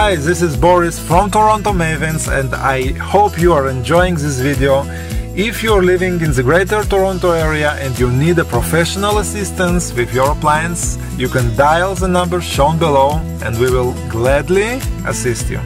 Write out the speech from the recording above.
Hi, this is Boris from Toronto Mavens, and I hope you are enjoying this video. If you're living in the Greater Toronto area and you need a professional assistance with your appliance, you can dial the number shown below and we will gladly assist you.